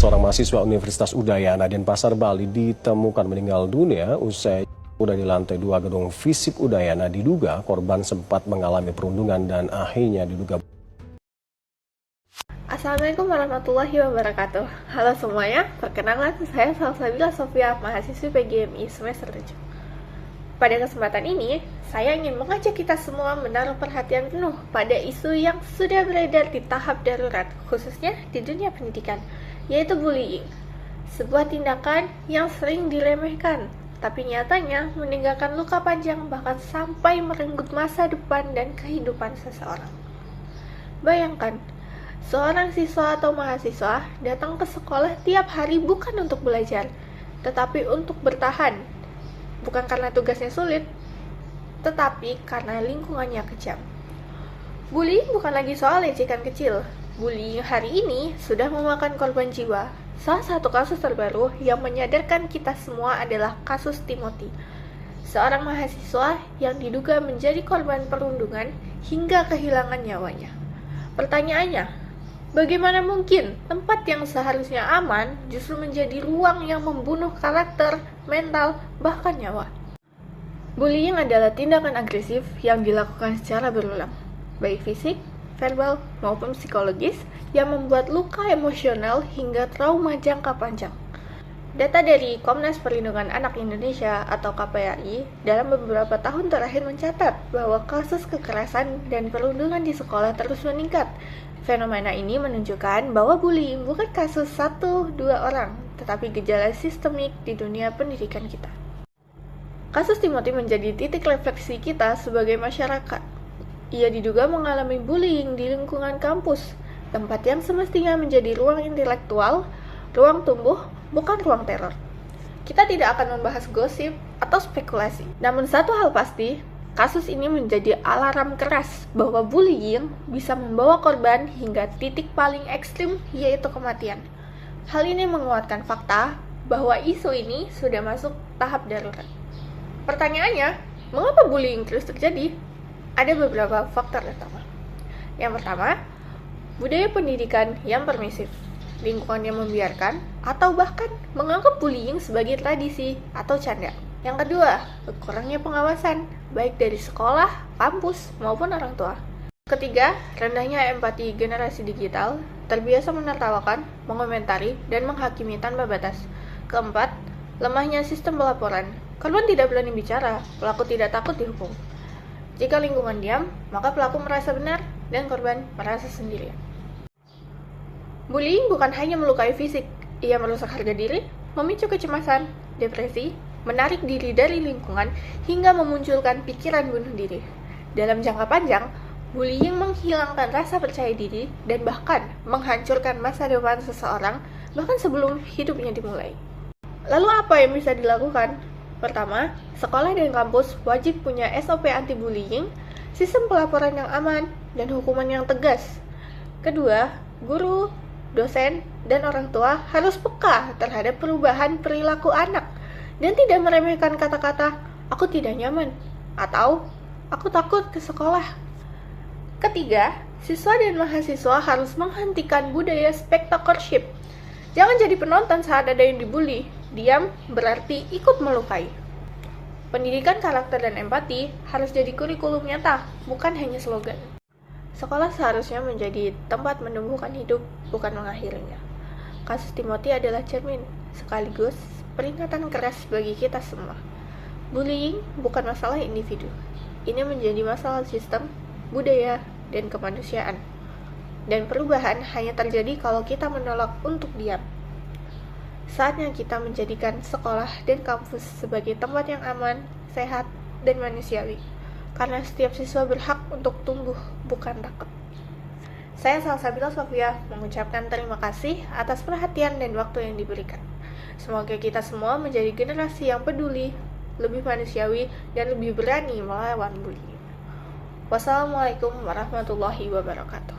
seorang mahasiswa Universitas Udayana Denpasar, Bali ditemukan meninggal dunia usai udah di lantai 2 gedung FISIP Udayana. Diduga korban sempat mengalami perundungan dan akhirnya diduga. Assalamualaikum warahmatullahi wabarakatuh. Halo semuanya, perkenalkan saya Salsabila Sofia, mahasiswi PGMI semester 7. Pada kesempatan ini, saya ingin mengajak kita semua menaruh perhatian penuh pada isu yang sudah beredar di tahap darurat, khususnya di dunia pendidikan, yaitu bullying. Sebuah tindakan yang sering diremehkan, tapi nyatanya meninggalkan luka panjang bahkan sampai merenggut masa depan dan kehidupan seseorang. Bayangkan, seorang siswa atau mahasiswa datang ke sekolah tiap hari bukan untuk belajar, tetapi untuk bertahan. Bukan karena tugasnya sulit, tetapi karena lingkungannya kejam. Bullying bukan lagi soal ejekan kecil. Bullying hari ini sudah memakan korban jiwa. Salah satu kasus terbaru yang menyadarkan kita semua adalah kasus Timothy, seorang mahasiswa yang diduga menjadi korban perundungan hingga kehilangan nyawanya. Pertanyaannya, bagaimana mungkin tempat yang seharusnya aman justru menjadi ruang yang membunuh karakter, mental, bahkan nyawa? Bullying adalah tindakan agresif yang dilakukan secara berulang, baik fisik, verbal, maupun psikologis, yang membuat luka emosional hingga trauma jangka panjang. Data dari Komnas Perlindungan Anak Indonesia atau KPAI dalam beberapa tahun terakhir mencatat bahwa kasus kekerasan dan perundungan di sekolah terus meningkat. Fenomena ini menunjukkan bahwa bullying bukan kasus 1-2 orang, tetapi gejala sistemik di dunia pendidikan kita. Kasus Timothy menjadi titik refleksi kita sebagai masyarakat. Ia diduga mengalami bullying di lingkungan kampus, tempat yang semestinya menjadi ruang intelektual, ruang tumbuh, bukan ruang teror. Kita tidak akan membahas gosip atau spekulasi. Namun satu hal pasti, kasus ini menjadi alarm keras bahwa bullying bisa membawa korban hingga titik paling ekstrim, yaitu kematian. Hal ini menguatkan fakta bahwa isu ini sudah masuk tahap darurat. Pertanyaannya, mengapa bullying terus terjadi? Ada beberapa faktor utama. Yang pertama, budaya pendidikan yang permisif, lingkungan yang membiarkan, atau bahkan menganggap bullying sebagai tradisi atau canda. Yang kedua, kurangnya pengawasan, baik dari sekolah, kampus, maupun orang tua. Ketiga, rendahnya empati generasi digital, terbiasa menertawakan, mengomentari, dan menghakimi tanpa batas. Keempat, lemahnya sistem pelaporan. Korban tidak berani bicara, pelaku tidak takut dihukum. Jika lingkungan diam, maka pelaku merasa benar, dan korban merasa sendirian. Bullying bukan hanya melukai fisik, ia merusak harga diri, memicu kecemasan, depresi, menarik diri dari lingkungan, hingga memunculkan pikiran bunuh diri. Dalam jangka panjang, bullying menghilangkan rasa percaya diri dan bahkan menghancurkan masa depan seseorang bahkan sebelum hidupnya dimulai. Lalu apa yang bisa dilakukan? Pertama, sekolah dan kampus wajib punya SOP anti-bullying, sistem pelaporan yang aman, dan hukuman yang tegas. Kedua, guru, dosen, dan orang tua harus peka terhadap perubahan perilaku anak dan tidak meremehkan kata-kata "aku tidak nyaman" atau "aku takut ke sekolah". Ketiga, siswa dan mahasiswa harus menghentikan budaya spectatorship. Jangan jadi penonton saat ada yang dibully. Diam berarti ikut melukai. Pendidikan karakter dan empati harus jadi kurikulum nyata, bukan hanya slogan. Sekolah seharusnya menjadi tempat menumbuhkan hidup, bukan mengakhirinya. Kasus Timothy adalah cermin, sekaligus peringatan keras bagi kita semua. Bullying bukan masalah individu. Ini menjadi masalah sistem, budaya, dan kemanusiaan. Dan perubahan hanya terjadi kalau kita menolak untuk diam. Saatnya kita menjadikan sekolah dan kampus sebagai tempat yang aman, sehat, dan manusiawi. Karena setiap siswa berhak untuk tumbuh, bukan takut. Saya Salsabila Sofia mengucapkan terima kasih atas perhatian dan waktu yang diberikan. Semoga kita semua menjadi generasi yang peduli, lebih manusiawi, dan lebih berani melawan bullying. Wassalamualaikum warahmatullahi wabarakatuh.